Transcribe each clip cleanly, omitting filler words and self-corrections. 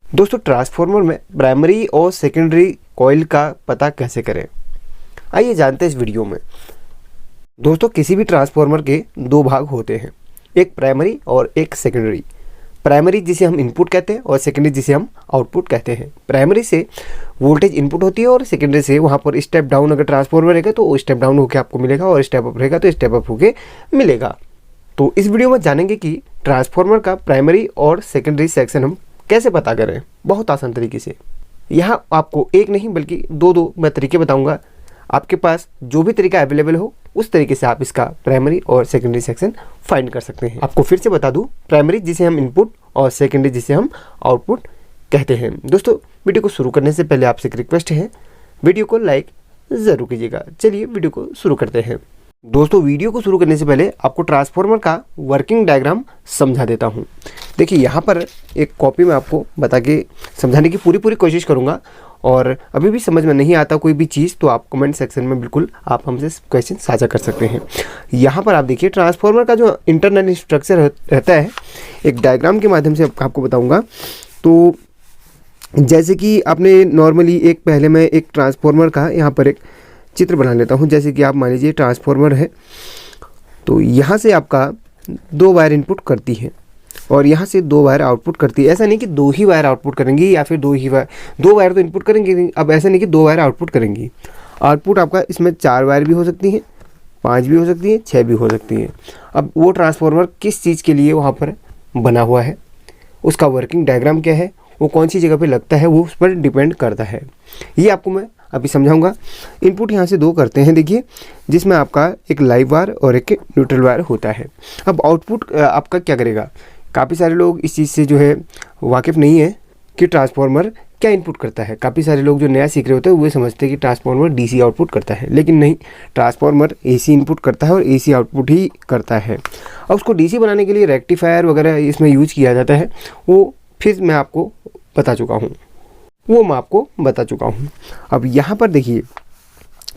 दोस्तों ट्रांसफार्मर में प्राइमरी और सेकेंडरी कॉइल का पता कैसे करें, आइए जानते हैं इस वीडियो में। दोस्तों किसी भी ट्रांसफार्मर के दो भाग होते हैं, एक प्राइमरी और एक सेकेंडरी। प्राइमरी जिसे हम इनपुट कहते हैं और सेकेंडरी जिसे हम आउटपुट कहते हैं। प्राइमरी से वोल्टेज इनपुट होती है और सेकेंडरी से वहाँ पर स्टेप डाउन अगर ट्रांसफार्मर रहेगा तो वो स्टेप डाउन होकर आपको मिलेगा और स्टेप अप रहेगा तो स्टेप अप होकर मिलेगा। तो इस वीडियो में जानेंगे कि ट्रांसफार्मर का प्राइमरी और सेकेंडरी सेक्शन हम कैसे पता करें, बहुत आसान तरीके से। यहाँ आपको एक नहीं बल्कि दो मैं तरीके बताऊंगा। आपके पास जो भी तरीका अवेलेबल हो उस तरीके से आप इसका प्राइमरी और सेकेंडरी सेक्शन फाइंड कर सकते हैं। आपको फिर से बता दूं, प्राइमरी जिसे हम इनपुट और सेकेंडरी जिसे हम आउटपुट कहते हैं। दोस्तों वीडियो को शुरू करने से पहले आपसे एक रिक्वेस्ट है, वीडियो को लाइक ज़रूर कीजिएगा। चलिए वीडियो को शुरू करते हैं। दोस्तों वीडियो को शुरू करने से पहले आपको ट्रांसफार्मर का वर्किंग डायग्राम समझा देता हूं। देखिए यहाँ पर एक कॉपी में आपको बता के समझाने की पूरी कोशिश करूंगा, और अभी भी समझ में नहीं आता कोई भी चीज़ तो आप कमेंट सेक्शन में बिल्कुल आप हमसे क्वेश्चन साझा कर सकते हैं। यहाँ पर आप देखिए ट्रांसफार्मर का जो इंटरनल स्ट्रक्चर रहता है, एक डायग्राम के माध्यम से आपको बताऊँगा। तो जैसे कि आपने नॉर्मली पहले मैं एक ट्रांसफार्मर का यहाँ पर एक चित्र बना लेता हूँ। जैसे कि आप मान लीजिए ट्रांसफार्मर है, तो यहाँ से आपका दो वायर इनपुट करती है और यहाँ से दो वायर आउटपुट करती है। ऐसा नहीं कि दो ही वायर आउटपुट करेंगी या फिर दो वायर तो इनपुट करेंगे। अब ऐसा नहीं कि दो वायर आउटपुट करेंगी। आउटपुट आपका इसमें 4 वायर भी हो सकती हैं, 5 भी हो सकती हैं, 6 भी हो सकती हैं। अब वो ट्रांसफार्मर किस चीज़ के लिए वहाँ पर बना हुआ है, उसका वर्किंग डायग्राम क्या है, वो कौन सी जगह पर लगता है, वो उस पर डिपेंड करता है। ये आपको मैं अभी समझाऊंगा। इनपुट यहाँ से दो करते हैं, देखिए, जिसमें आपका एक लाइव वायर और एक न्यूट्रल वायर होता है। अब आउटपुट आपका क्या करेगा, काफ़ी सारे लोग इस चीज़ से जो है वाकिफ़ नहीं है कि ट्रांसफार्मर क्या इनपुट करता है। काफ़ी सारे लोग जो नया सीख रहे होते हैं वो समझते हैं कि ट्रांसफार्मर डीसी आउटपुट करता है, लेकिन नहीं, ट्रांसफार्मर एसी इनपुट करता है और एसी आउटपुट ही करता है। और उसको डीसी बनाने के लिए रेक्टिफायर वगैरह इसमें यूज किया जाता है, वो फिर मैं आपको बता चुका हूँ। अब यहाँ पर देखिए,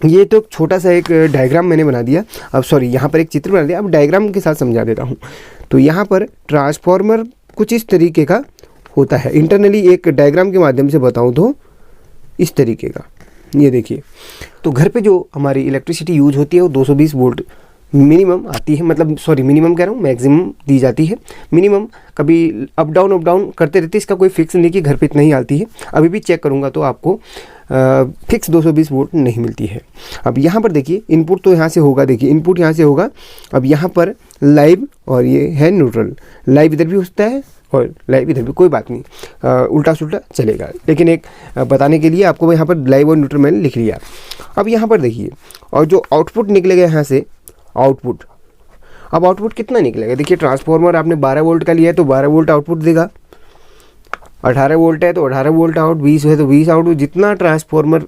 ये तो छोटा सा एक डायग्राम मैंने बना दिया। अब सॉरी, यहाँ पर एक चित्र बना दिया। अब डायग्राम के साथ समझा देता हूँ। तो यहाँ पर ट्रांसफार्मर कुछ इस तरीके का होता है। इंटरनली एक डायग्राम के माध्यम से बताऊँ तो इस तरीके का, ये देखिए। तो घर पे जो हमारी इलेक्ट्रिसिटी यूज होती है वो 220 वोल्ट मिनिमम आती है, मतलब सॉरी मिनिमम कह रहा हूँ, मैक्सिमम दी जाती है। मिनिमम कभी अप डाउन करते रहते हैं, इसका कोई फिक्स नहीं कि घर पे इतना ही आती है। अभी भी चेक करूँगा तो आपको फिक्स 220 वोल्ट नहीं मिलती है। अब यहाँ पर देखिए इनपुट तो यहाँ से होगा, देखिए इनपुट यहाँ से होगा। अब यहाँ पर लाइव और ये है न्यूट्रल, लाइव इधर भी होता है और लाइव इधर भी, कोई बात नहीं, उल्टा सुल्टा चलेगा, लेकिन एक बताने के लिए आपको यहाँ पर लाइव और न्यूट्रल मैंने लिख लिया। अब यहाँ पर देखिए, और जो आउटपुट निकलेगा यहाँ से आउटपुट, अब आउटपुट कितना निकलेगा, देखिए ट्रांसफार्मर आपने 12 वोल्ट का लिया है तो 12 वोल्ट आउटपुट देगा, 18 वोल्ट है तो 18 वोल्ट आउट, 20 है तो 20 आउट। जितना ट्रांसफार्मर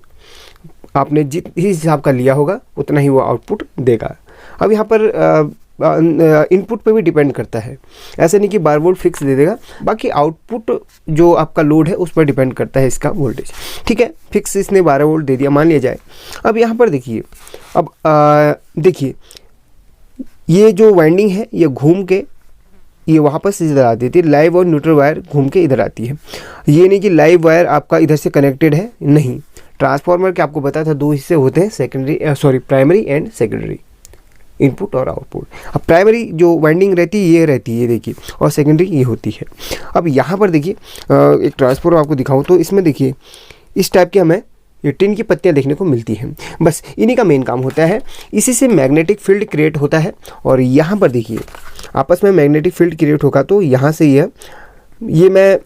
आपने जिस हिसाब का लिया होगा उतना ही वो आउटपुट देगा। अब यहाँ पर इनपुट पे भी डिपेंड करता है, ऐसा नहीं कि 12 वोल्ट फिक्स दे देगा, बाकी आउटपुट जो आपका लोड है उस पर डिपेंड करता है इसका वोल्टेज। ठीक है, फिक्स इसने 12 वोल्ट दे दिया मान लिया जाए। अब यहाँ पर देखिए, अब देखिए ये जो वाइंडिंग है ये घूम के ये वापस इधर आती है, लाइव और न्यूट्रल वायर घूम के इधर आती है। ये नहीं कि लाइव वायर आपका इधर से कनेक्टेड है, नहीं। ट्रांसफार्मर के आपको बताया था दो हिस्से होते हैं, प्राइमरी एंड सेकेंडरी, इनपुट और आउटपुट। अब प्राइमरी जो वाइंडिंग रहती है ये रहती है, देखिए, और सेकेंडरी ये होती है। अब यहाँ पर देखिए एक ट्रांसफार्मर आपको दिखाऊँ तो इसमें देखिए इस टाइप के हमें ये टिन की पत्तियाँ देखने को मिलती हैं। बस इन्हीं का मेन काम होता है, इसी से मैग्नेटिक फील्ड क्रिएट होता है। और यहाँ पर देखिए आपस में मैग्नेटिक फील्ड क्रिएट होगा तो यहाँ से ये मैं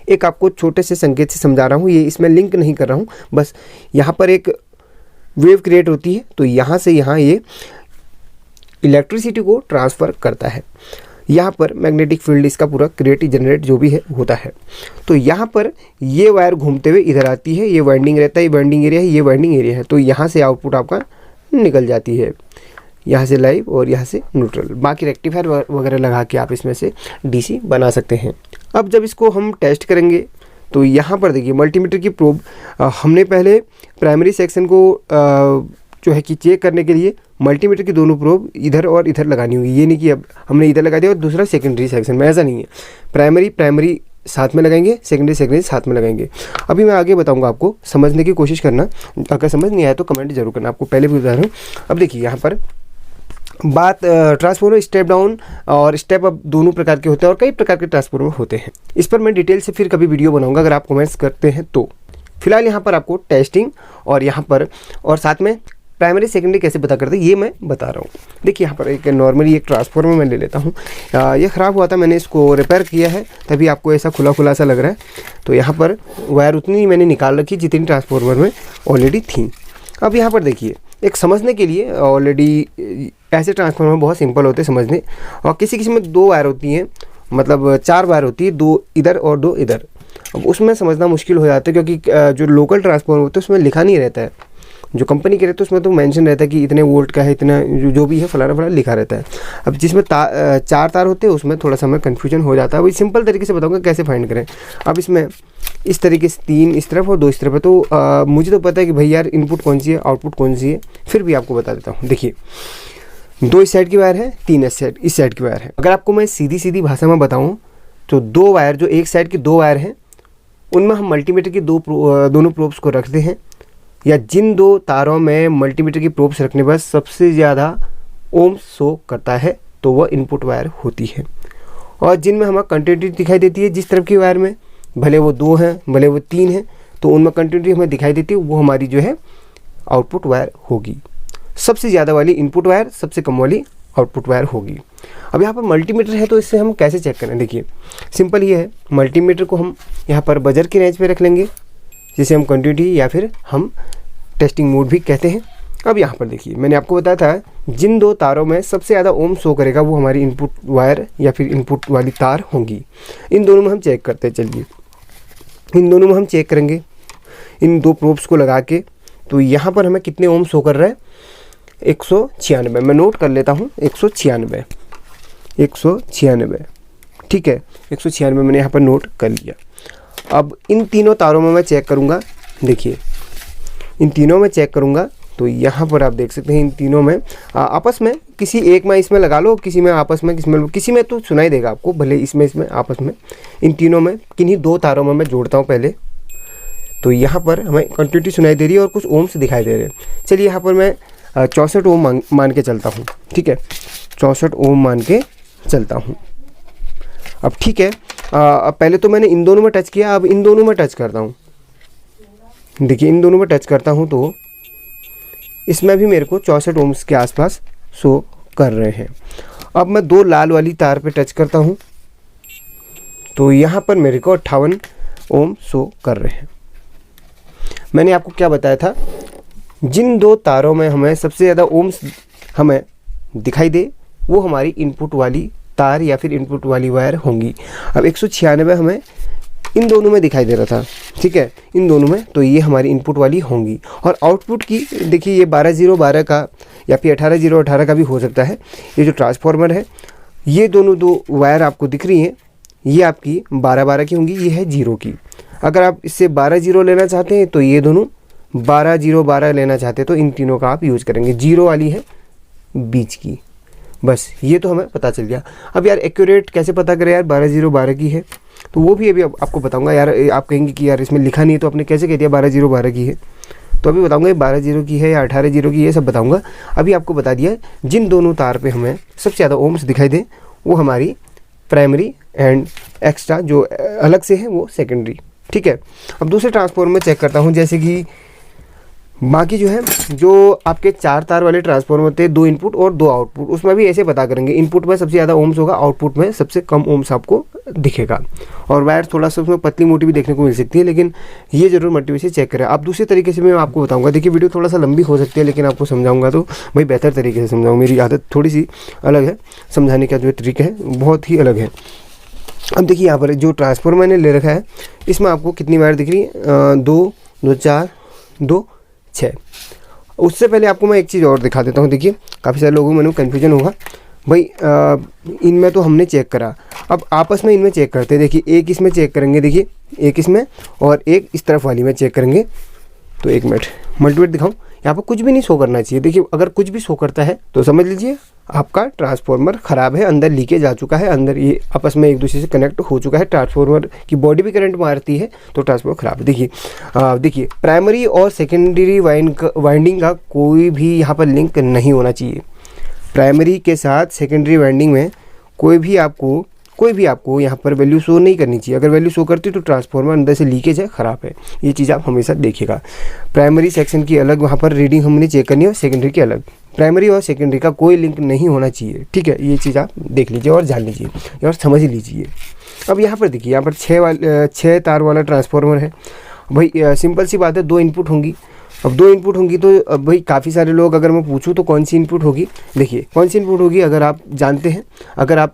एक आपको छोटे से संकेत से समझा रहा हूँ, ये इसमें लिंक नहीं कर रहा हूँ। बस यहाँ पर एक वेव क्रिएट होती है तो यहाँ से यहाँ ये इलेक्ट्रिसिटी को ट्रांसफ़र करता है। यहाँ पर मैग्नेटिक फील्ड इसका पूरा क्रिएट जनरेट जो भी है होता है। तो यहाँ पर ये वायर घूमते हुए इधर आती है, ये वाइंडिंग रहता है, ये वाइंडिंग एरिया है, ये वाइंडिंग एरिया है। तो यहाँ से आउटपुट आपका निकल जाती है, यहाँ से लाइव और यहाँ से न्यूट्रल। बाकी रेक्टिफायर वगैरह लगा के आप इसमें से डीसी बना सकते हैं। अब जब इसको हम टेस्ट करेंगे तो यहाँ पर देखिए मल्टीमीटर की प्रोब, हमने पहले प्राइमरी सेक्शन को जो है कि चेक करने के लिए मल्टीमीटर की दोनों प्रोब इधर और इधर लगानी होगी। ये नहीं कि अब हमने इधर लगा दिया और दूसरा सेकेंडरी सेक्शन में, ऐसा नहीं है। प्राइमरी साथ में लगाएंगे, सेकेंडरी साथ में लगाएंगे। अभी मैं आगे बताऊंगा, आपको समझने की कोशिश करना, अगर समझ नहीं आया तो कमेंट जरूर करना, आपको पहले भी बता रहा हूँ। अब देखिए यहाँ पर बात ट्रांसफॉर्मर स्टेप डाउन और स्टेप अप दोनों प्रकार के होते हैं और कई प्रकार के ट्रांसफॉर्मर होते हैं। इस पर मैं डिटेल से फिर कभी वीडियो बनाऊंगा अगर आप कमेंट्स करते हैं तो। फिलहाल यहाँ पर आपको टेस्टिंग और यहाँ पर और साथ में प्राइमरी सेकेंडरी कैसे पता करते हैं ये मैं बता रहा हूँ। देखिए यहाँ पर एक नॉर्मली एक ट्रांसफॉर्मर मैं ले लेता हूँ। ये ख़राब हुआ था, मैंने इसको रिपेयर किया है, तभी आपको ऐसा खुला खुला सा लग रहा है। तो यहाँ पर वायर उतनी ही मैंने निकाल रखी जितनी ट्रांसफॉर्मर में ऑलरेडी थी। अब यहाँ पर देखिए एक समझने के लिए, ऑलरेडी ऐसे ट्रांसफॉर्मर बहुत सिंपल होते हैं समझने, और किसी किसी में 2 वायर होती हैं, मतलब 4 वायर होती है, 2 इधर और 2 इधर। अब उसमें समझना मुश्किल हो जाता है क्योंकि जो लोकल ट्रांसफॉर्मर होते हैं उसमें लिखा नहीं रहता है, जो कंपनी के रहते हैं उसमें तो मेंशन रहता है कि इतने वोल्ट का है, इतना जो भी है फलाना फलाना लिखा रहता है। अब जिसमें 4 तार होते हैं उसमें थोड़ा सा हमें कन्फ्यूजन हो जाता है। वही सिंपल तरीके से बताऊँगा कैसे फाइंड करें। अब इसमें इस तरीके से 3 इस तरफ और 2 इस तरफ है, तो मुझे तो पता है कि भाई यार इनपुट कौन सी है आउटपुट कौन सी है, फिर भी आपको बता देता हूँ। देखिए 2 इस साइड की वायर है, 3 इस साइड की वायर है। अगर आपको मैं सीधी भाषा में बताऊँ तो 2 वायर जो एक साइड की 2 वायर हैं उनमें हम मल्टीमीटर की दोनों प्रोब्स को रखते हैं, या जिन 2 तारों में मल्टीमीटर की प्रोब्स रखने पर सबसे ज़्यादा ओम शो करता है तो वह इनपुट वायर होती है। और जिनमें हमें कंटिन्यूटी दिखाई देती है जिस तरफ की वायर में, भले वो 2 हैं भले वो 3 हैं, तो उनमें कंटिन्यूटी हमें दिखाई देती है, वो हमारी जो है आउटपुट वायर होगी। सबसे ज़्यादा वाली इनपुट वायर, सबसे कम वाली आउटपुट वायर होगी। अब यहाँ पर मल्टीमीटर है तो इससे हम कैसे चेक करें। देखिए सिंपल ये है, मल्टीमीटर को हम यहाँ पर बजर की रेंज पे रख लेंगे, जिसे हम कंटिन्यूटी या फिर हम टेस्टिंग मोड भी कहते हैं। अब यहाँ पर देखिए मैंने आपको बताया था जिन 2 तारों में सबसे ज़्यादा ओम शो करेगा वो हमारी इनपुट वायर या फिर इनपुट वाली तार होंगी। इन दोनों में हम चेक करते हैं, चलिए इन दोनों में हम चेक करेंगे इन 2 प्रोब्स को लगा के। तो यहाँ पर हमें कितने ओम शो कर रहा है, 196। मैं नोट कर लेता हूँ 196, ठीक है 196 मैंने यहाँ पर नोट कर लिया। अब इन तीनों तारों में मैं चेक करूँगा, देखिए इन तीनों में चेक करूँगा तो यहाँ पर आप देख सकते हैं इन तीनों में आपस में किसी एक में इसमें लगा लो, किसी में आपस में, किसी में तो सुनाई देगा आपको, भले इसमें आपस में, इन तीनों में किन्हीं 2 तारों में मैं जोड़ता हूँ पहले। तो यहाँ पर हमें कंटिन्यूटी सुनाई दे रही है और कुछ ओम्स दिखाई दे रहे हैं। चलिए यहाँ पर मैं 64 ओम मान के चलता हूँ, ठीक है 64 ओम मान के चलता हूँ। अब ठीक है, अब पहले तो मैंने इन दोनों में टच किया, अब इन दोनों में टच करता हूँ। देखिए इन दोनों में टच करता हूँ तो इसमें भी मेरे को 64 ओम्स के आसपास शो कर रहे हैं। अब मैं 2 लाल वाली तार पे टच करता हूँ तो यहाँ पर मेरे को 58 ओम शो कर रहे हैं। मैंने आपको क्या बताया था, जिन 2 तारों में हमें सबसे ज़्यादा ओम्स हमें दिखाई दे वो हमारी इनपुट वाली तार या फिर इनपुट वाली वायर होंगी। अब 196 हमें इन दोनों में दिखाई दे रहा था, ठीक है इन दोनों में, तो ये हमारी इनपुट वाली होंगी। और आउटपुट की देखिए ये 12012 का या फिर 18018 का भी हो सकता है। ये जो ट्रांसफार्मर है ये दोनों 2 वायर आपको दिख रही हैं, ये आपकी 1212 की होंगी, ये है 0 की। अगर आप इससे 12 लेना चाहते हैं तो ये दोनों 12 लेना चाहते हैं तो इन तीनों का आप यूज़ करेंगे। 0 वाली है बीच की, बस ये तो हमें पता चल गया। अब यार एक्यूरेट कैसे पता करें यार 12 की है, तो वो भी अभी आपको बताऊंगा। यार आप कहेंगे कि यार इसमें लिखा नहीं है तो आपने कैसे कह दिया 12 की है, तो अभी बताऊंगा ये 12 की है या 18 की, ये सब बताऊंगा। अभी आपको बता दिया जिन दोनों तार पे हमें सबसे ज़्यादा ओम्स दिखाई दे वो हमारी प्राइमरी एंड एक्स्ट्रा जो अलग से है वो सेकेंडरी, ठीक है। अब दूसरे ट्रांसफार्मर में चेक करता हूँ, जैसे कि बाकी जो है जो आपके 4 तार वाले ट्रांसफार्मर होते हैं 2 इनपुट और 2 आउटपुट, उसमें भी ऐसे पता करेंगे इनपुट में सबसे ज़्यादा ओम्स होगा, आउटपुट में सबसे कम ओम्स आपको दिखेगा। और वायर थोड़ा सा उसमें पतली मोटी भी देखने को मिल सकती है, लेकिन ये जरूर मल्टीमीटर से चेक करें। आप दूसरे तरीके से मैं आपको बताऊंगा, देखिए वीडियो थोड़ा सा लंबी हो सकती है लेकिन आपको समझाऊंगा तो भाई बेहतर तरीके से समझाऊंगा। मेरी आदत थोड़ी सी अलग है, समझाने का जो तरीका है बहुत ही अलग है। अब देखिए यहाँ पर जो ट्रांसफार्मर मैंने ले रखा है इसमें आपको कितनी वायर दिख रही है, 2 2 4 2 6। उससे पहले आपको मैं एक चीज़ और दिखा देता हूँ। देखिए काफ़ी सारे लोगों में कन्फ्यूजन होगा भाई, इनमें तो हमने चेक करा, अब आपस में इनमें चेक करते हैं। देखिए एक इसमें चेक करेंगे, देखिए एक इसमें और एक इस तरफ वाली में चेक करेंगे। तो 1 मिनट मल्टीमीटर दिखाऊँ, यहाँ पर कुछ भी नहीं शो करना चाहिए। देखिए अगर कुछ भी शो करता है तो समझ लीजिए आपका ट्रांसफार्मर ख़राब है, अंदर लीकेज आ चुका है, अंदर ये आपस में एक दूसरे से कनेक्ट हो चुका है, ट्रांसफार्मर की बॉडी भी करंट मारती है तो ट्रांसफार्मर ख़राब है। देखिए प्राइमरी और सेकेंडरी वाइंडिंग का कोई भी यहाँ पर लिंक नहीं होना चाहिए। प्राइमरी के साथ सेकेंडरी वाइंडिंग में कोई भी आपको यहाँ पर वैल्यू शो नहीं करनी चाहिए। अगर वैल्यू शो करती तो ट्रांसफार्मर अंदर से लीकेज है, ख़राब है। ये चीज़ आप हमेशा देखिएगा। प्राइमरी सेक्शन की अलग वहाँ पर रीडिंग हमने चेक करनी है और सेकेंडरी की अलग। प्राइमरी और सेकेंडरी का कोई लिंक नहीं होना चाहिए, ठीक है। ये चीज़ आप देख लीजिए और जान लीजिए और समझ लीजिए। अब यहाँ पर देखिए, यहाँ पर 6 तार वाला ट्रांसफार्मर है भाई। सिंपल सी बात है, 2 इनपुट होंगी। अब 2 इनपुट होंगी तो अब भाई काफ़ी सारे लोग, अगर मैं पूछूं तो कौन सी इनपुट होगी, देखिए कौन सी इनपुट होगी अगर आप जानते हैं, अगर आप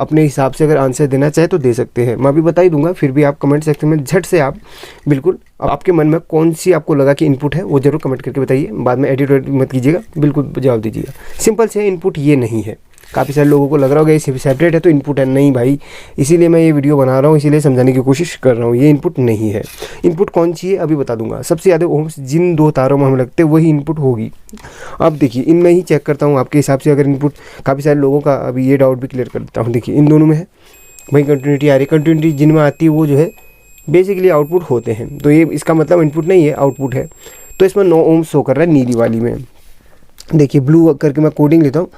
अपने हिसाब से अगर आंसर देना चाहे तो दे सकते हैं। मैं भी बता ही दूंगा, फिर भी आप कमेंट सेक्शन में झट से आप बिल्कुल आपके मन में कौन सी आपको लगा कि इनपुट है वो जरूर कमेंट करके बताइए। बाद में एडिट मत कीजिएगा, बिल्कुल जवाब दीजिएगा। सिंपल से इनपुट ये नहीं है। काफ़ी सारे लोगों को लग रहा होगा ये सेपरेट है तो इनपुट है, नहीं भाई। इसीलिए मैं ये वीडियो बना रहा हूँ, इसीलिए समझाने की कोशिश कर रहा हूँ। ये इनपुट नहीं है। इनपुट कौन सी है अभी बता दूंगा। सबसे ज़्यादा ओम्स जिन 2 तारों में हमें लगते हैं वही इनपुट होगी। अब देखिए इनमें ही चेक करता हूँ आपके हिसाब से अगर इनपुट, काफ़ी सारे लोगों का अभी ये डाउट भी क्लियर कर देता हूँ। देखिए इन दोनों में है भाई कंटिन्यूटी आ रही है। कंटिन्यूटी जिनमें आती है वो जो है बेसिकली आउटपुट होते हैं, तो ये इसका मतलब इनपुट नहीं है, आउटपुट है। तो इसमें 9 ओम शो कर रहा है नीली वाली में। देखिए ब्लू करके मैं कोडिंग लेता हूँ,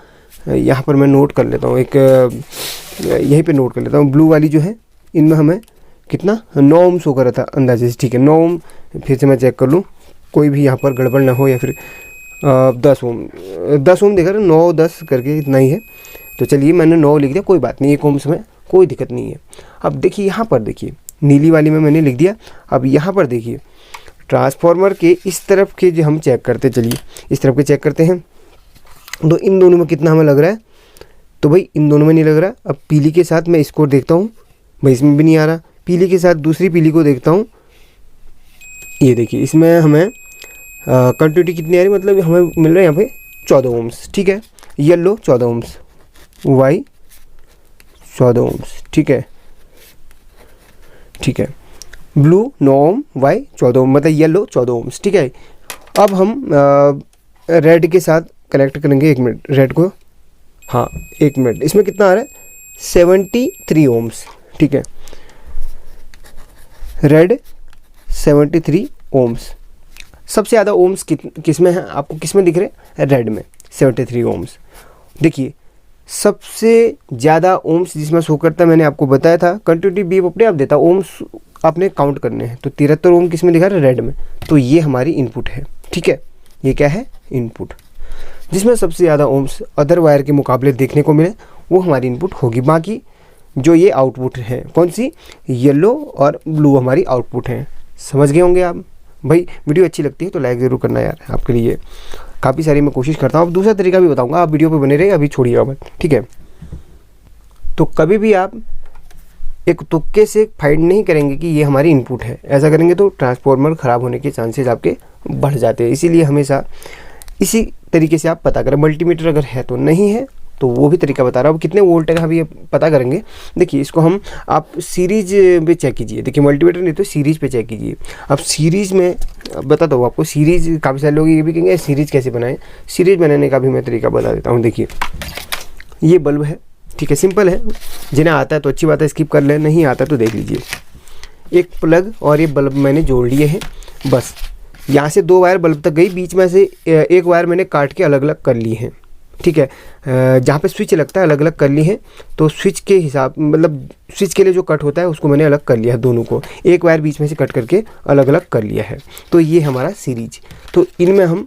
यहाँ पर मैं नोट कर लेता हूँ, एक यहीं पे नोट कर लेता हूँ। ब्लू वाली जो है इनमें हमें कितना 9 ओम शो कर रहा था अंदाजे से, ठीक है। 9 ओम फिर से मैं चेक कर लूँ कोई भी यहाँ पर गड़बड़ ना हो, या फिर 10 ओम देख रहा है, 9 10 करके इतना ही है। तो चलिए मैंने 9 लिख दिया, कोई बात नहीं, 1 ओम्स में कोई दिक्कत नहीं है। अब देखिए यहाँ पर देखिए नीली वाली में मैंने लिख दिया। अब यहाँ पर देखिए ट्रांसफार्मर के इस तरफ के जो हम चेक करते, चलिए इस तरफ के चेक करते हैं। तो इन दोनों में कितना हमें लग रहा है, तो भाई इन दोनों में नहीं लग रहा। अब पीली के साथ मैं स्कोर देखता हूँ, भाई इसमें भी नहीं आ रहा। पीली के साथ दूसरी पीली को देखता हूँ, ये देखिए इसमें हमें कंटिन्यूटी कितनी आ रही, मतलब हमें मिल रहा है यहाँ पे 14 ओम्स, ठीक है। येलो 14 ओम्स, वाई 14 ओम्स, ठीक है, ठीक है। ब्लू 9 ओम, वाई 14 ओम, मतलब येलो 14 ओम्स, ठीक है। अब हम रेड के साथ कनेक्ट करेंगे। 1 मिनट, रेड को, हाँ 1 मिनट, इसमें कितना आ रहा है 73 ओम्स, ठीक है। Red 73 ohms. सबसे ज़्यादा ओम्स किस में है, आपको किस में दिख रहे हैं, रेड में 73 ओम्स। देखिए सबसे ज़्यादा ओम्स जिसमें शो करता है, मैंने आपको बताया था कंटिन्यूटी बीप अपने आप देता, ओम्स आपने काउंट करने हैं। तो 73 ओम किस में दिखा रहा है, रेड में। तो ये हमारी इनपुट है, ठीक है। ये क्या है, इनपुट। जिसमें सबसे ज़्यादा ओम्स अदर वायर के मुकाबले देखने को मिले वो हमारी इनपुट होगी। बाकी जो ये आउटपुट है, कौन सी, येलो और ब्लू हमारी आउटपुट हैं। समझ गए होंगे आप। भाई वीडियो अच्छी लगती है तो लाइक ज़रूर करना यार, आपके लिए काफ़ी सारी मैं कोशिश करता हूँ। अब दूसरा तरीका भी बताऊँगा, आप वीडियो पे बने रहिए, अभी छोड़िएगा मत, ठीक है। तो कभी भी आप एक तुक्के से फाइंड नहीं करेंगे कि ये हमारी इनपुट है। ऐसा करेंगे तो ट्रांसफार्मर ख़राब होने के चांसेस आपके बढ़ जाते हैं। इसीलिए हमेशा इसी तरीके से आप पता करें। मल्टीमीटर अगर है तो नहीं है तो वो भी तरीका बता रहा हूँ। कितने वोल्ट है अभी पता करेंगे। देखिए इसको हम आप सीरीज पे चेक कीजिए। देखिए मल्टीमीटर नहीं तो सीरीज पे चेक कीजिए। अब सीरीज में बताता हूँ आपको। सीरीज काफ़ी सारे लोग ये भी कहेंगे सीरीज कैसे बनाएं। सीरीज बनाने का भी मैं तरीका बता देता हूँ। देखिए ये बल्ब है, ठीक है, सिंपल है। जिन्हें आता है तो अच्छी बात है, स्किप कर ले, नहीं आता तो देख लीजिए। एक प्लग और ये बल्ब मैंने जोड़ लिए हैं। बस यहाँ से 2 वायर बल्ब तक गई, बीच में से एक वायर मैंने काट के अलग अलग कर ली है, ठीक है। जहाँ पे स्विच लगता है अलग अलग कर ली है। तो स्विच के हिसाब मतलब स्विच के लिए जो कट होता है उसको मैंने अलग कर लिया है। दोनों को एक वायर बीच में से कट करके अलग अलग कर लिया है। तो ये हमारा सीरीज। तो इनमें हम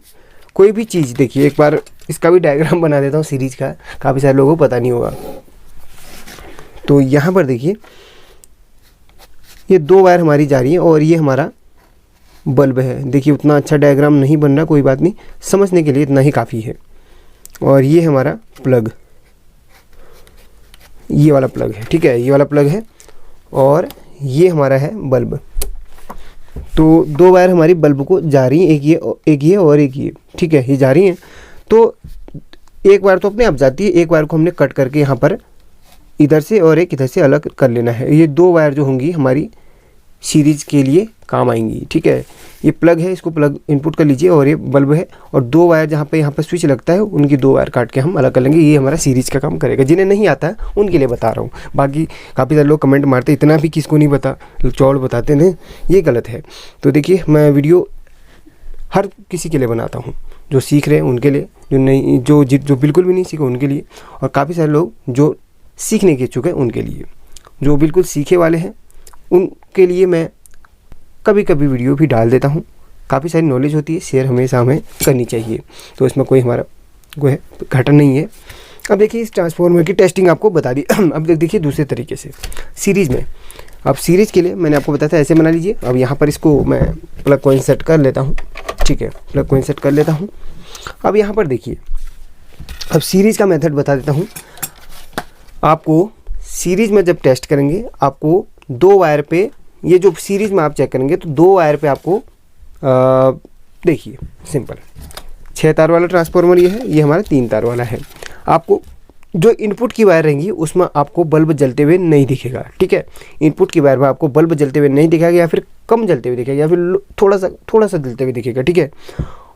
कोई भी चीज़, देखिए एक बार इसका भी डायग्राम बना देता हूँ सीरीज का, काफ़ी सारे लोगों को पता नहीं होगा। तो यहाँ पर देखिए ये 2 वायर हमारी जा रही है और ये हमारा बल्ब है। देखिए उतना अच्छा डायग्राम नहीं बन रहा, कोई बात नहीं, समझने के लिए इतना ही काफ़ी है। और ये हमारा प्लग, ये वाला प्लग है, ठीक है, ये वाला प्लग है। और ये हमारा है बल्ब। तो 2 वायर हमारी बल्ब को जा रही हैं, एक ये और एक ये, ठीक है, ये जा रही हैं। तो एक वायर तो अपने आप जाती है, एक वायर को हमने कट करके यहाँ पर इधर से और एक इधर से अलग कर लेना है। ये 2 वायर जो होंगी हमारी सीरीज के लिए काम आएंगी। ठीक है, ये प्लग है, इसको प्लग इनपुट कर लीजिए, और ये बल्ब है, और 2 वायर जहाँ पे यहाँ पर स्विच लगता है उनकी 2 वायर काट के हम अलग कर लेंगे। ये हमारा सीरीज का काम करेगा। जिन्हें नहीं आता है उनके लिए बता रहा हूँ, बाकी काफ़ी सारे लोग कमेंट मारते इतना भी किसको नहीं पता, चौड़ बताते हैं, ये गलत है। तो देखिए मैं वीडियो हर किसी के लिए बनाता हूँ, जो सीख रहे हैं उनके लिए, जो नहीं, जो बिल्कुल भी नहीं सीखे उनके लिए, और काफ़ी सारे लोग जो सीखने के इच्छुक हैं उनके लिए। जो बिल्कुल सीखे वाले हैं उनके लिए मैं कभी कभी वीडियो भी डाल देता हूँ। काफ़ी सारी नॉलेज होती है, शेयर हमेशा हमें करनी चाहिए, तो इसमें कोई हमारा कोई घाटा नहीं है। अब देखिए इस ट्रांसफार्मर की टेस्टिंग आपको बता दी। अब देखिए दूसरे तरीके से सीरीज़ में। अब सीरीज़ के लिए मैंने आपको बताया था ऐसे बना लीजिए। अब यहाँ पर इसको मैं प्लग को इंसर्ट कर लेता हूँ। ठीक है, प्लग को इंसर्ट कर लेता हूँ। अब यहाँ पर देखिए, अब सीरीज़ का मेथड बता देता हूँ आपको। सीरीज़ में जब टेस्ट करेंगे आपको 2 वायर पे, ये जो सीरीज़ में आप चेक करेंगे तो 2 वायर पे आपको देखिए सिंपल 6 तार वाला ट्रांसफार्मर ये है, ये हमारा 3 तार वाला है। आपको जो इनपुट की वायर रहेंगी उसमें आपको बल्ब जलते हुए नहीं दिखेगा। ठीक है, इनपुट की वायर में आपको बल्ब जलते हुए नहीं दिखेगा, या फिर कम जलते हुए दिखेगा, या फिर थोड़ा सा जलते हुए दिखेगा। ठीक है,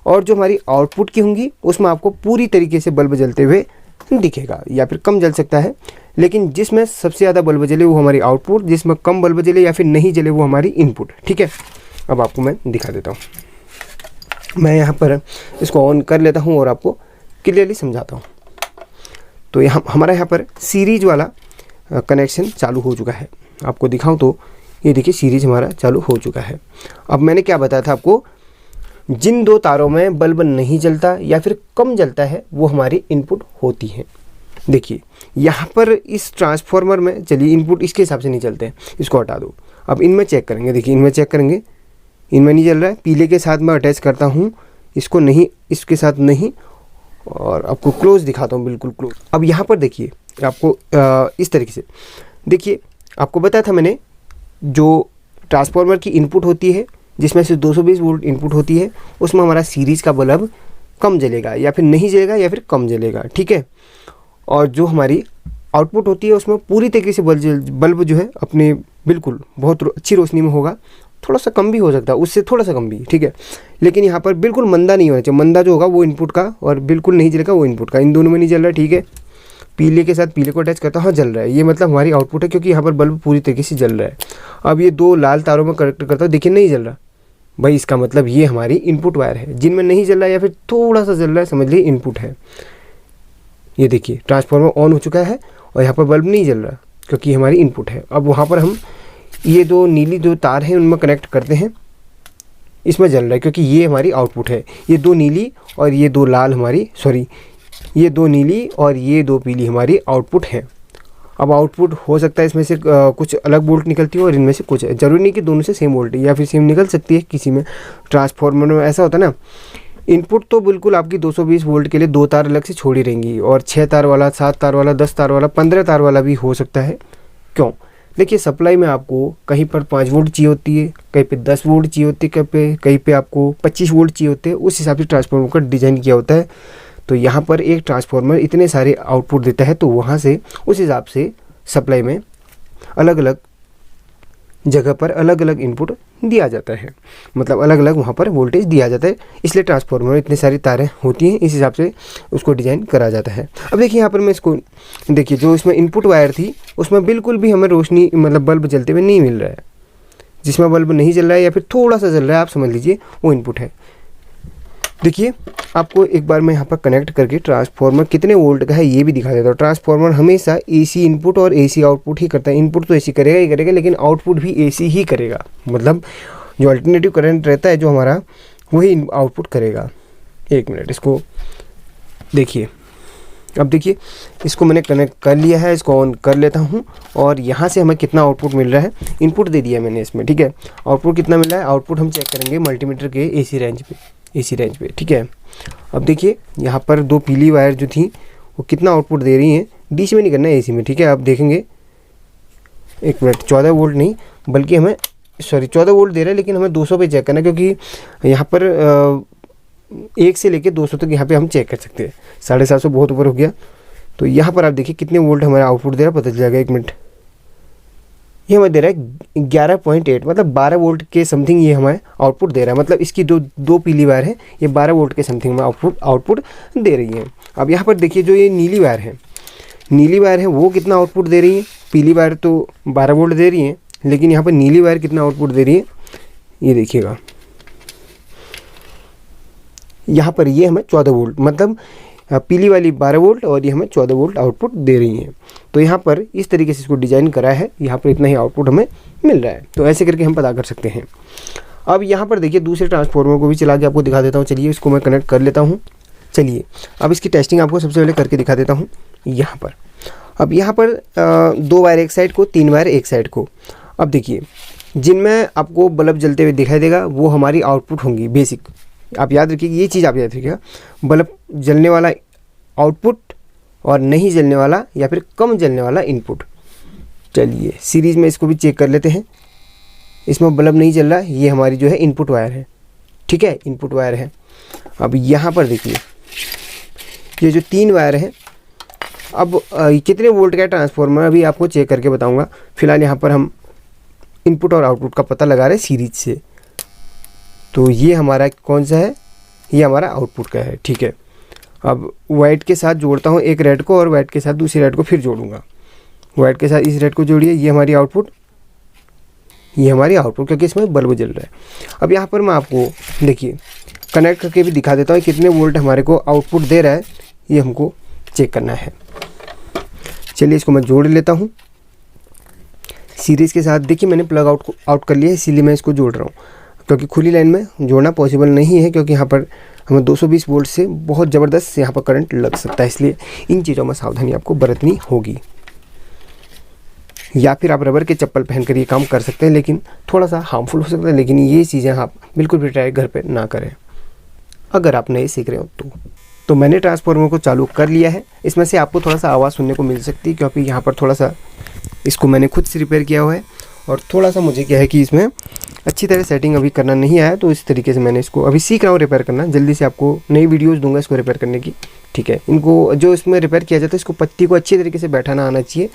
और जो हमारी आउटपुट की होंगी उसमें आपको पूरी तरीके से बल्ब जलते हुए दिखेगा, या फिर कम जल सकता है। लेकिन जिसमें सबसे ज़्यादा बल्ब जले वो हमारी आउटपुट, जिसमें कम बल्ब जले या फिर नहीं जले वो हमारी इनपुट। ठीक है, अब आपको मैं दिखा देता हूँ। मैं यहाँ पर इसको ऑन कर लेता हूँ और आपको क्लियरली समझाता हूँ। तो यहाँ हमारा यहाँ पर सीरीज वाला कनेक्शन चालू हो चुका है। आपको दिखाऊं तो ये देखिए सीरीज हमारा चालू हो चुका है। अब मैंने क्या बताया था आपको, जिन 2 तारों में बल्ब नहीं जलता या फिर कम जलता है वो हमारी इनपुट होती है। देखिए यहाँ पर इस ट्रांसफार्मर में, चलिए इनपुट इसके हिसाब से नहीं चलते हैं, इसको हटा दो। अब इनमें चेक करेंगे, देखिए इनमें चेक करेंगे, इनमें नहीं जल रहा है। पीले के साथ मैं अटैच करता हूँ, इसको नहीं, इसके साथ नहीं, और आपको क्लोज दिखाता हूँ, बिल्कुल क्लोज। अब यहाँ पर देखिए आपको इस तरीके से देखिए, आपको बताया था मैंने जो ट्रांसफार्मर की इनपुट होती है जिसमें से 220 वोल्ट इनपुट होती है, उसमें हमारा सीरीज़ का बल्ब कम जलेगा, या फिर नहीं जलेगा, या फिर कम जलेगा। ठीक है, और जो हमारी आउटपुट होती है उसमें पूरी तरीके से बल्ब जो है अपने बिल्कुल बहुत अच्छी रोशनी में होगा। थोड़ा सा कम भी हो सकता है, उससे थोड़ा सा कम भी। ठीक है, लेकिन यहाँ पर बिल्कुल मंदा नहीं होना चाहिए। मंदा जो होगा वो इनपुट का, और बिल्कुल नहीं जलेगा वो इनपुट का। इन दोनों में नहीं जल रहा है। ठीक है, पीले के साथ पीले को अटैच करता हूँ, हाँ जल रहा है, ये मतलब हमारी आउटपुट है, क्योंकि यहाँ पर बल्ब पूरी तरीके से जल रहा है। अब ये 2 लाल तारों में कनेक्ट करता हूँ, देखिए नहीं जल रहा भाई, इसका मतलब ये हमारी इनपुट वायर है। जिनमें नहीं जल रहा है या फिर थोड़ा सा जल रहा है, समझ लीजिए इनपुट है। ये देखिए ट्रांसफार्मर ऑन हो चुका है और यहाँ पर बल्ब नहीं जल रहा क्योंकि हमारी इनपुट है। अब वहाँ पर हम ये 2 नीली जो तार हैं उनमें कनेक्ट करते हैं, इसमें जल रहा है क्योंकि ये हमारी आउटपुट है। ये 2 नीली और ये 2 लाल हमारी, सॉरी ये 2 नीली और ये 2 पीली हमारी आउटपुट है। अब आउटपुट हो सकता है इसमें से कुछ अलग वोल्ट निकलती हो और इनमें से कुछ, जरूरी नहीं कि दोनों से सेम वोल्ट या फिर सेम निकल सकती है। किसी में ट्रांसफार्मर में ऐसा होता है ना, इनपुट तो बिल्कुल आपकी 220 वोल्ट के लिए 2 तार अलग से छोड़ी रहेंगी, और 6 तार वाला, 7 तार वाला, 10 तार वाला, 15 तार वाला भी हो सकता है। क्यों? देखिए सप्लाई में आपको कहीं पर 5 वोल्ट चाहिए होती है, कहीं पे 10 वोल्ट चाहिए होती है, कहीं पे आपको 25 वोल्ट चाहिए होते हैं। उस हिसाब से ट्रांसफार्मर का डिज़ाइन किया होता है। तो यहाँ पर एक ट्रांसफार्मर इतने सारे आउटपुट देता है, तो वहाँ से उस हिसाब से सप्लाई में अलग अलग जगह पर अलग अलग इनपुट दिया जाता है, मतलब अलग अलग वहाँ पर वोल्टेज दिया जाता है। इसलिए ट्रांसफार्मर में इतनी सारी तारें होती हैं, इस हिसाब से उसको डिज़ाइन करा जाता है। अब देखिए यहाँ पर मैं इसको देखिए, जो इसमें इनपुट वायर थी उसमें बिल्कुल भी हमें रोशनी, मतलब बल्ब जलते हुए नहीं मिल रहा है। जिसमें बल्ब नहीं जल रहा है या फिर थोड़ा सा जल रहा है, आप समझ लीजिए वो इनपुट है। देखिए आपको एक बार मैं यहाँ पर कनेक्ट करके ट्रांसफार्मर कितने वोल्ट का है ये भी दिखा देता हूँ। ट्रांसफार्मर हमेशा एसी इनपुट और एसी आउटपुट ही करता है। इनपुट तो एसी करेगा ही करेगा, लेकिन आउटपुट भी एसी ही करेगा। मतलब जो अल्टरनेटिव करंट रहता है जो हमारा, वही आउटपुट करेगा। 1 मिनट, इसको देखिए। अब देखिए इसको मैंने कनेक्ट कर लिया है, इसको ऑन कर लेता हूँ और यहाँ से हमें कितना आउटपुट मिल रहा है, इनपुट दे दिया मैंने इसमें। ठीक है, आउटपुट कितना मिल रहा है, आउटपुट हम चेक करेंगे मल्टीमीटर के एसी रेंज पे। ठीक है, अब देखिए यहाँ पर 2 पीली वायर जो थी वो कितना आउटपुट दे रही हैं, डीसी में नहीं करना है, एसी में। ठीक है, आप देखेंगे 1 मिनट, 14 वोल्ट नहीं बल्कि हमें 14 वोल्ट दे रहा है, लेकिन हमें 200 पे चेक करना है, क्योंकि यहाँ पर 1 से लेके 200 तक यहाँ पे हम चेक कर सकते हैं। 750 बहुत ऊपर हो गया। तो यहाँ पर आप देखिए कितने वोल्ट हमारा आउटपुट दे रहा है, पता चल जाएगा। 1 मिनट, ये हमें दे रहा है 11.8 मतलब 12 वोल्ट के समथिंग ये हमें आउटपुट दे रहा है। मतलब इसकी दो पीली वायर है, ये 12 वोल्ट के समथिंग में आउटपुट दे रही है। अब यहाँ पर देखिए जो ये नीली वायर है वो कितना आउटपुट दे रही है। पीली वायर तो 12 वोल्ट दे रही है, लेकिन यहाँ पर नीली वायर कितना आउटपुट दे रही है ये देखिएगा। यहाँ पर ये हमें 14 वोल्ट मतलब पीली वाली 12 वोल्ट और ये हमें 14 वोल्ट आउटपुट दे रही हैं। तो यहाँ पर इस तरीके से इसको डिज़ाइन करा है, यहाँ पर इतना ही आउटपुट हमें मिल रहा है। तो ऐसे करके हम पता कर सकते हैं। अब यहाँ पर देखिए दूसरे ट्रांसफार्मर को भी चला के आपको दिखा देता हूँ। चलिए इसको मैं कनेक्ट कर लेता हूँ। चलिए अब इसकी टेस्टिंग आपको सबसे पहले करके दिखा देता हूँ यहाँ पर। अब यहाँ पर 2 वायर एक साइड को, 3 वायर एक साइड को। अब देखिए जिनमें आपको बल्ब जलते हुए दिखाई देगा वो हमारी आउटपुट होंगी बेसिक। आप याद रखिए, ये चीज़ आप याद रखिएगा, बल्ब जलने वाला आउटपुट और नहीं जलने वाला या फिर कम जलने वाला इनपुट। चलिए सीरीज़ में इसको भी चेक कर लेते हैं। इसमें बल्ब नहीं जल रहा, ये हमारी जो है इनपुट वायर है, ठीक है, इनपुट वायर है। अब यहाँ पर देखिए ये जो 3 वायर हैं, अब कितने वोल्ट का ट्रांसफार्मर अभी आपको चेक करके बताऊँगा। फिलहाल यहाँ पर हम इनपुट और आउटपुट का पता लगा रहे हैं सीरीज से। तो ये हमारा कौन सा है, ये हमारा आउटपुट का है, ठीक है। अब वाइट के साथ जोड़ता हूँ एक रेड को और वाइट के साथ दूसरी रेड को फिर जोड़ूंगा। वाइट के साथ इस रेड को जोड़िए, ये हमारी आउटपुट, ये हमारी आउटपुट, क्योंकि इसमें बल्ब जल रहा है। अब यहाँ पर मैं आपको देखिए कनेक्ट करके भी दिखा देता हूँ कितने वोल्ट हमारे को आउटपुट दे रहा है, ये हमको चेक करना है। चलिए इसको मैं जोड़ लेता हूँ सीरीज़ के साथ। देखिए मैंने प्लग आउट कर लिया है, इसीलिए मैं इसको जोड़ रहा हूँ, क्योंकि खुली लाइन में जोड़ना पॉसिबल नहीं है, क्योंकि यहाँ पर हमें 220 वोल्ट से बहुत ज़बरदस्त यहाँ पर करंट लग सकता है। इसलिए इन चीज़ों में सावधानी आपको बरतनी होगी। या फिर आप रबर के चप्पल पहनकर ये काम कर सकते हैं, लेकिन थोड़ा सा हार्मफुल हो सकता है। लेकिन ये चीज़ें आप बिल्कुल भी ट्राई घर पे ना करें अगर आप नए सीख रहे हो तो मैंने ट्रांसफार्मर को चालू कर लिया है। इसमें से आपको थोड़ा सा आवाज़ सुनने को मिल सकती है, क्योंकि यहाँ पर थोड़ा सा इसको मैंने खुद से रिपेयर किया हुआ है और थोड़ा सा मुझे क्या है कि इसमें अच्छी तरह सेटिंग अभी करना नहीं आया। तो इस तरीके से मैंने इसको अभी सीख रहा हूँ रिपेयर करना। जल्दी से आपको नई वीडियोज़ दूंगा इसको रिपेयर करने की, ठीक है। इनको जो इसमें रिपेयर किया जाता है, इसको पत्ती को अच्छी तरीके से बैठाना आना चाहिए।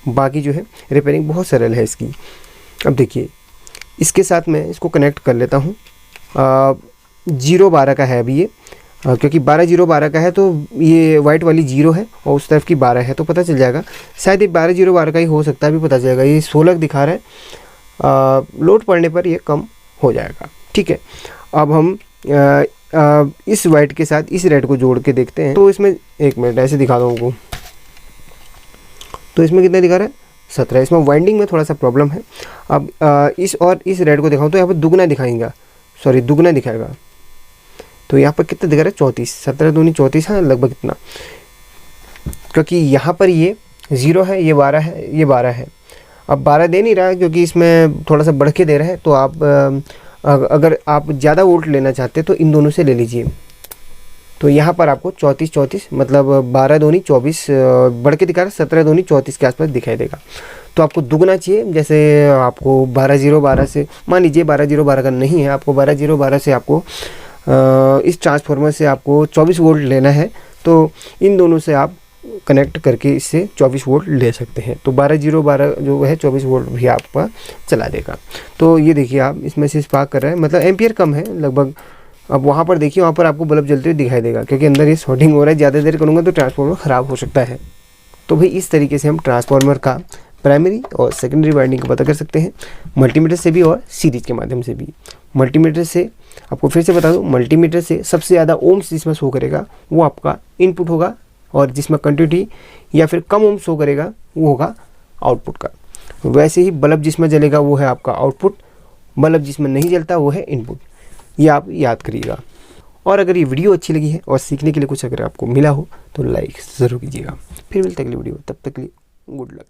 बाकी जो है रिपेयरिंग बहुत सरल है इसकी। अब देखिए इसके साथ मैं इसको कनेक्ट कर लेता हूँ। 0-12 का है अभी ये, क्योंकि 12-0-12 का है तो ये वाइट वाली 0 है और उस तरफ की 12 है, तो पता चल जाएगा। शायद ये 12-0-12 का ही हो सकता है, अभी पता चलेगा। ये 16 दिखा रहा है, लोड पड़ने पर ये कम हो जाएगा, ठीक है। अब हम इस वाइट के साथ इस रेड को जोड़ के देखते हैं। तो इसमें 1 मिनट ऐसे दिखा दूँ आपको, तो इसमें कितना दिखा रहा है 17। इसमें वाइंडिंग में थोड़ा सा प्रॉब्लम है। अब इस और इस रेड को दिखाऊँ तो यहाँ पर दुगना दिखाएगा, सॉरी दुगना दिखाएगा। तो यहाँ पर कितना दिखा रहा है 34, 17 दूनी 34 है लगभग इतना, क्योंकि यहाँ पर ये 0 है, ये 12 है, ये 12 है। अब 12 दे नहीं रहा है क्योंकि इसमें थोड़ा सा बढ़ के दे रहा है। तो आप अगर आप ज़्यादा वोल्ट लेना चाहते हैं तो इन दोनों से ले लीजिए। तो यहाँ पर आपको 34 मतलब 12 दूनी 24 बढ़ के दिखा रहा है, 17 दूनी 34 के आसपास दिखाई देगा। तो आपको दुगना चाहिए, जैसे आपको 12-0-12 से, मान लीजिए 12-0-12 का नहीं है, आपको 12-0-12 से आपको इस ट्रांसफार्मर से आपको 24 वोल्ट लेना है। तो इन दोनों से आप कनेक्ट करके इससे 24 वोल्ट ले सकते हैं। तो 12-0-12 जो है 24 वोल्ट भी आपका चला देगा। तो ये देखिए आप इसमें से स्पार्क कर रहा है, मतलब एम्पियर कम है लगभग। अब वहाँ पर देखिए, वहाँ पर आपको बल्ब जलते हुए दिखाई देगा, क्योंकि अंदर ये शॉर्टिंग हो रहा है। ज़्यादा देर करूँगा तो ट्रांसफार्मर ख़राब हो सकता है। तो भाई इस तरीके से हम ट्रांसफार्मर का प्राइमरी और सेकेंडरी वाइंडिंग को पता कर सकते हैं, मल्टीमीटर से भी और सीरीज के माध्यम से भी। मल्टीमीटर से आपको फिर से बता दूं, मल्टीमीटर से सबसे ज़्यादा ओम्स जिसमें शो करेगा वो आपका इनपुट होगा, और जिसमें कंटिन्यूटी या फिर कम ओम शो करेगा वो होगा आउटपुट का। वैसे ही बल्ब जिसमें जलेगा वो है आपका आउटपुट, बल्ब जिसमें नहीं जलता वो है इनपुट। ये आप याद करिएगा। और अगर ये वीडियो अच्छी लगी है और सीखने के लिए कुछ अगर आपको मिला हो तो लाइक ज़रूर कीजिएगा। फिर मिलते अगली वीडियो, तब तक के लिए गुड लक।